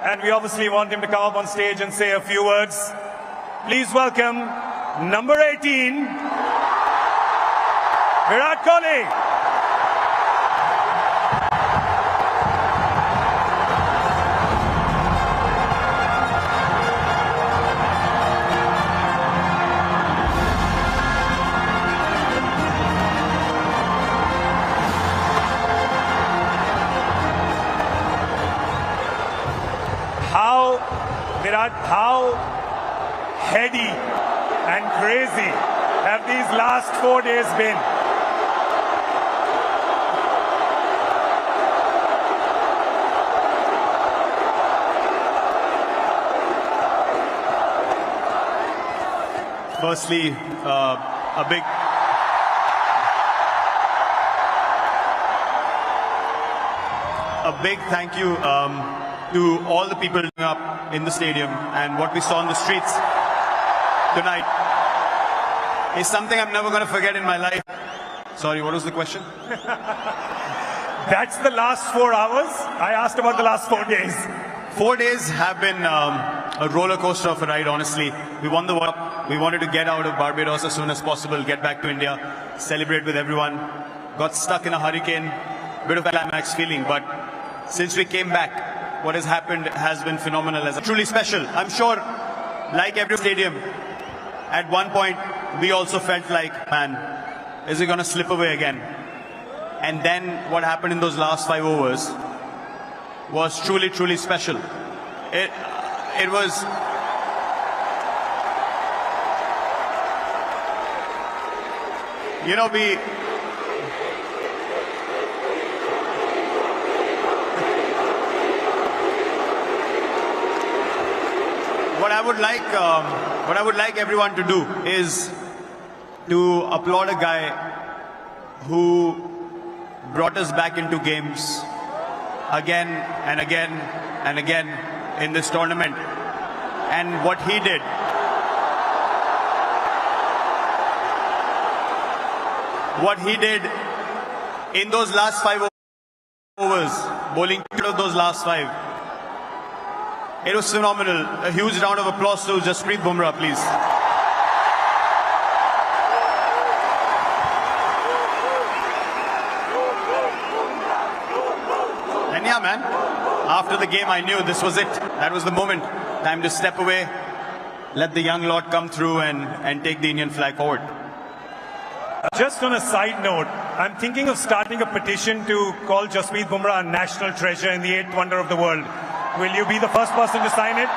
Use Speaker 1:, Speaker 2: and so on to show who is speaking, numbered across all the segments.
Speaker 1: and we obviously want him to come up on stage and say a few words. Please welcome number 18, Virat Kohli. How heady and crazy have these last 4 days been?
Speaker 2: Firstly, a big thank you to all the people up in the stadium, and what we saw on the streets tonight is something I'm never going to forget in my life. Sorry, what was the question?
Speaker 1: That's the last 4 hours? I asked about the last 4 days.
Speaker 2: 4 days have been a roller coaster of a ride, honestly. We won the World Cup. We wanted to get out of Barbados as soon as possible, get back to India, celebrate with everyone. Got stuck in a hurricane, bit of a climax feeling, but since we came back, what has happened has been phenomenal. Truly special. I'm sure, like every stadium, at one point, we also felt like, man, is it going to slip away again? And then what happened in those last 5 overs was truly, truly special. It was... You know, What I would like everyone to do is to applaud a guy who brought us back into games again and again and again in this tournament. And what he did, in those last 5 overs, bowling two of those last 5, it was phenomenal. A huge round of applause to Jasprit Bumrah, please. And yeah, man, after the game, I knew this was it. That was the moment. Time to step away, let the young Lord come through and take the Indian flag forward.
Speaker 1: Just on a side note, I'm thinking of starting a petition to call Jasprit Bumrah a national treasure in the 8th wonder of the world. Will you be the first person to sign it?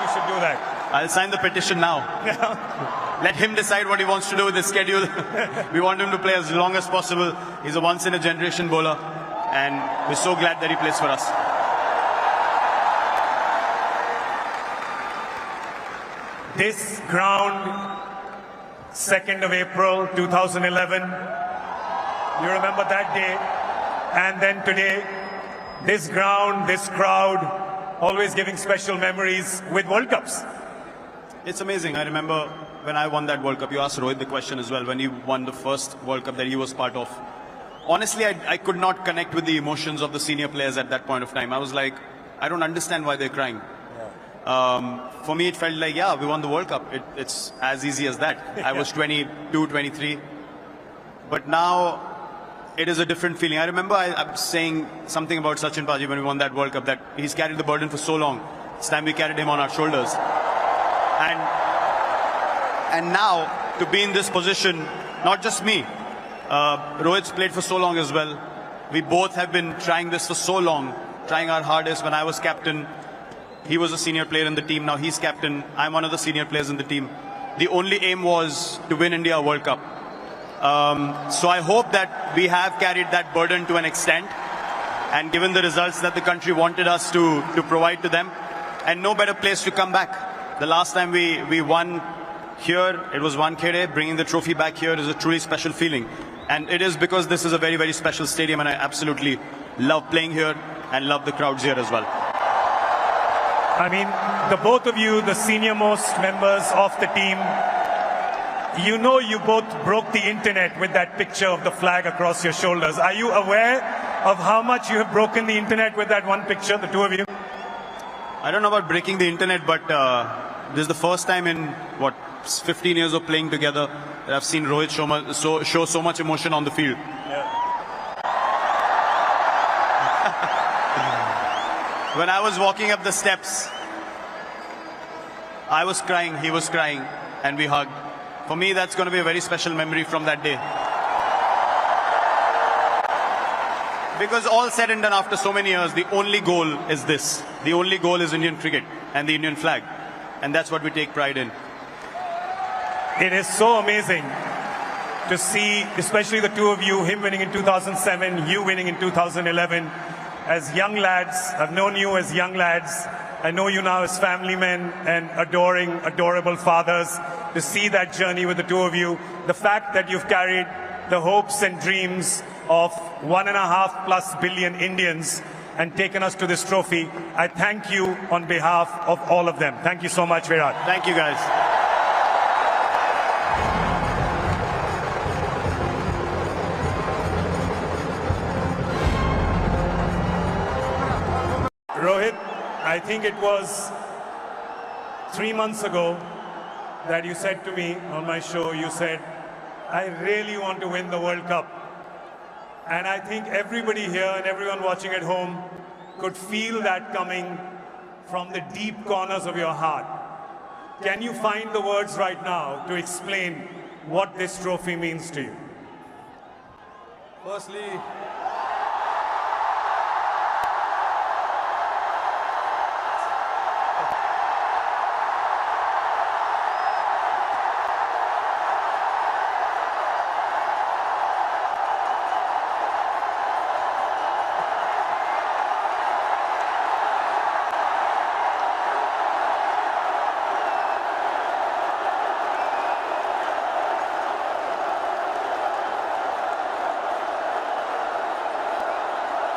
Speaker 1: You should do that.
Speaker 2: I'll sign the petition now. Let him decide what he wants to do with his schedule. We want him to play as long as possible. He's a once-in-a-generation bowler, and we're so glad that he plays for us.
Speaker 1: This ground, 2nd of April 2011, you remember that day, and then today, this ground, this crowd, always giving special memories with World Cups.
Speaker 2: It's amazing. I remember when I won that World Cup, you asked Rohit the question as well, when he won the first World Cup that he was part of. Honestly, I could not connect with the emotions of the senior players at that point of time. I was like, I don't understand why they're crying. For me, it felt like, yeah, we won the World Cup. It's as easy as that. I was 22, 23. But now, it is a different feeling. I remember I'm saying something about Sachin Paji when we won that World Cup, that he's carried the burden for so long. It's time we carried him on our shoulders. And now, to be in this position, not just me, Rohit's played for so long as well. We both have been trying this for so long, trying our hardest. When I was captain, he was a senior player in the team. Now he's captain. I'm one of the senior players in the team. The only aim was to win India a World Cup. So I hope that we have carried that burden to an extent, and given the results that the country wanted us to provide to them, and no better place to come back. The last time we won here, it was Wankhede. Bringing the trophy back here is a truly special feeling. And it is because this is a very, very special stadium, and I absolutely love playing here and love the crowds here as well.
Speaker 1: I mean, the both of you, the senior most members of the team, you know you both broke the internet with that picture of the flag across your shoulders. Are you aware of how much you have broken the internet with that one picture, the two of you?
Speaker 2: I don't know about breaking the internet, but this is the first time in, 15 years of playing together that I've seen Rohit Sharma show so much emotion on the field. When I was walking up the steps, I was crying, he was crying, and we hugged. For me, that's going to be a very special memory from that day. Because all said and done after so many years, the only goal is this. The only goal is Indian cricket and the Indian flag. And that's what we take pride in.
Speaker 1: It is so amazing to see, especially the two of you, him winning in 2007, you winning in 2011. As young lads, I've known you as young lads. I know you now as family men and adoring, adorable fathers. To see that journey with the two of you, the fact that you've carried the hopes and dreams of 1.5+ billion Indians and taken us to this trophy, I thank you on behalf of all of them. Thank you so much, Virat.
Speaker 2: Thank you, guys.
Speaker 1: Rohit, I think it was 3 months ago that you said to me on my show, you said, I really want to win the World Cup. And I think everybody here and everyone watching at home could feel that coming from the deep corners of your heart. Can you find the words right now to explain what this trophy means to you?
Speaker 3: Firstly,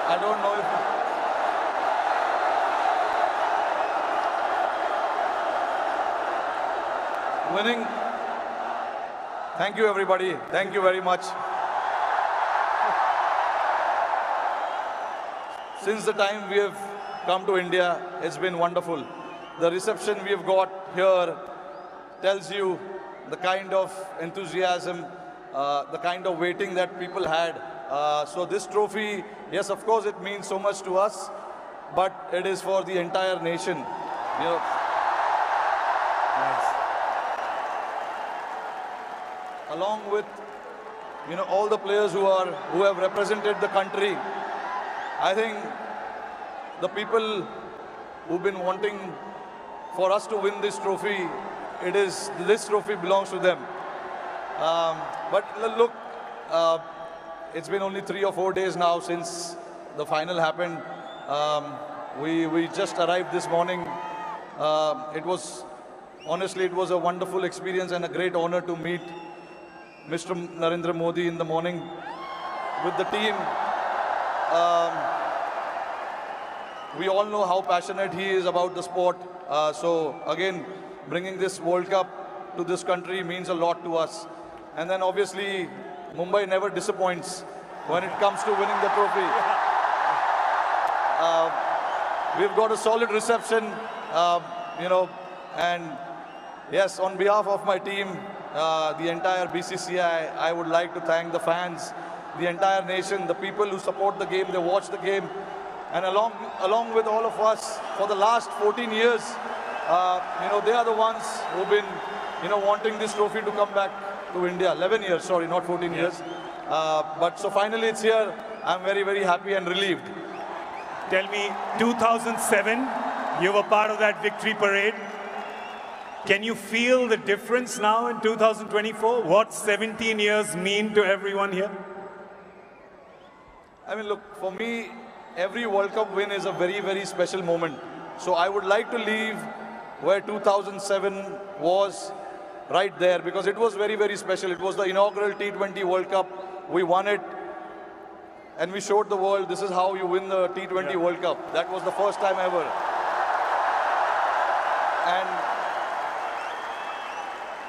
Speaker 3: I don't know if winning. Thank you, everybody. Thank you very much. Since the time we have come to India, it's been wonderful. The reception we have got here tells you the kind of enthusiasm, the kind of waiting that people had. So this trophy, yes, of course, it means so much to us, but it is for the entire nation. You know, along with all the players who have represented the country. I think the people who've been wanting for us to win this trophy, this trophy belongs to them. But look, it's been only 3 or 4 days now since the final happened. We just arrived this morning. Honestly, it was a wonderful experience and a great honor to meet Mr. Narendra Modi in the morning with the team. We all know how passionate he is about the sport. So again, bringing this World Cup to this country means a lot to us. And then obviously, Mumbai never disappoints when it comes to winning the trophy. We've got a solid reception, and yes, on behalf of my team, the entire BCCI, I would like to thank the fans, the entire nation, the people who support the game, they watch the game, and along with all of us for the last 14 years, they are the ones who've been, wanting this trophy to come back to India. 11 years, sorry, not 14 years. But so finally it's here. I'm very, very happy and relieved.
Speaker 1: Tell me, 2007, you were part of that victory parade. Can you feel the difference now in 2024? What 17 years mean to everyone here?
Speaker 3: I mean, look, for me, every World Cup win is a very, very special moment. So I would like to leave where 2007 was, right there, because it was very, very special. It was the inaugural T20 World Cup. We won it, and we showed the world this is how you win the T20 World Cup. That was the first time ever. And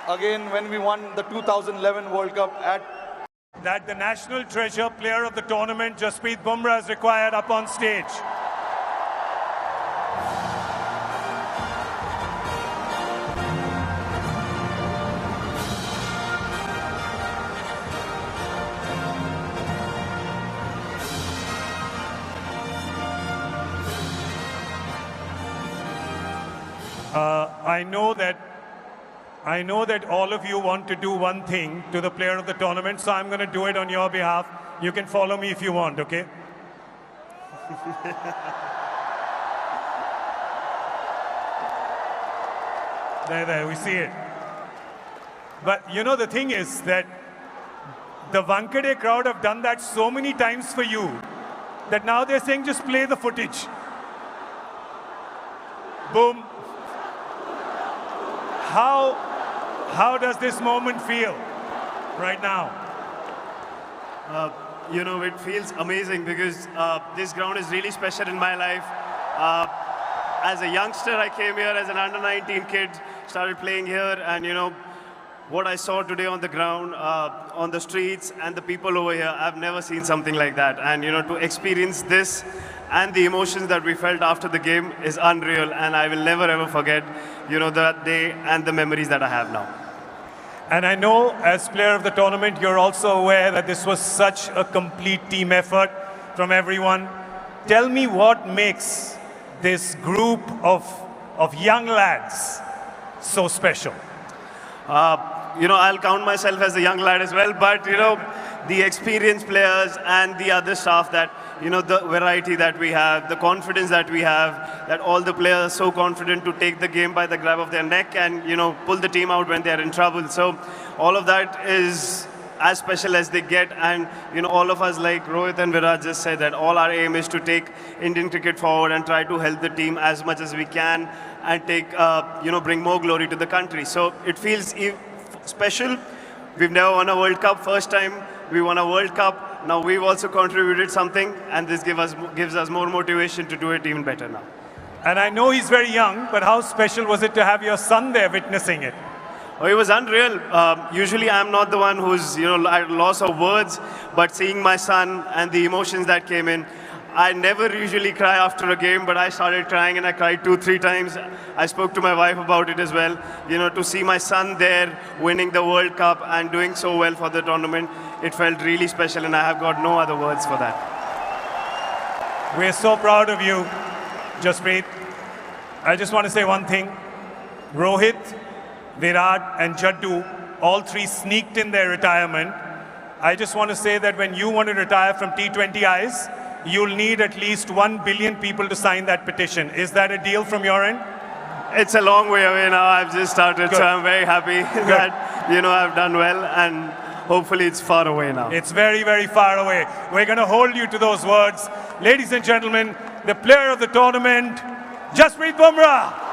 Speaker 3: again, when we won the 2011 World Cup
Speaker 1: that the national treasure player of the tournament, Jasprit Bumrah, is required up on stage. I know that all of you want to do one thing to the player of the tournament, so I'm going to do it on your behalf. You can follow me if you want, okay? There, we see it. But you know, the thing is that the Wankhede crowd have done that so many times for you that now they're saying just play the footage. Boom. How does this moment feel right now?
Speaker 4: You know, it feels amazing because this ground is really special in my life. As a youngster, I came here as an under-19 kid, started playing here, and you know, what I saw today on the ground, on the streets, and the people over here, I've never seen something like that. And you know, to experience this and the emotions that we felt after the game is unreal, and I will never ever forget, you know, that day and the memories that I have now.
Speaker 1: And I know, as player of the tournament, you're also aware that this was such a complete team effort from everyone. Tell me what makes this group of young lads so special.
Speaker 4: You know, I'll count myself as a young lad as well, but you know, the experienced players and the other staff, that, you know, the variety that we have, the confidence that we have, that all the players are so confident to take the game by the grab of their neck and, you know, pull the team out when they're in trouble. So all of that is as special as they get, and you know, all of us, like Rohit and Virat just said, that all our aim is to take Indian cricket forward and try to help the team as much as we can and take, you know, bring more glory to the country. So it feels special. We've never won a World Cup. First time we won a World Cup. Now we've also contributed something, and this gives us more motivation to do it even better now.
Speaker 1: And I know he's very young, but how special was it to have your son there witnessing it?
Speaker 4: Oh, it was unreal. Usually I'm not the one who's, you know, at loss of words, but seeing my son and the emotions that came in, I never usually cry after a game, but I started crying, and I cried 2-3 times. I spoke to my wife about it as well. You know, to see my son there winning the World Cup and doing so well for the tournament, it felt really special, and I have got no other words for that.
Speaker 1: We're so proud of you, Jasprit. I just want to say one thing. Rohit, Virat and Jaddu, all three sneaked in their retirement. I just want to say that when you want to retire from T20Is, you'll need at least 1 billion people to sign that petition. Is that a deal from your end?
Speaker 4: It's a long way away now. I've just started,
Speaker 1: Good.
Speaker 4: so I'm very happy that, you know, I've done well, and hopefully it's far away now.
Speaker 1: It's very, very far away. We're going to hold you to those words. Ladies and gentlemen, the player of the tournament, Jasprit Bumrah.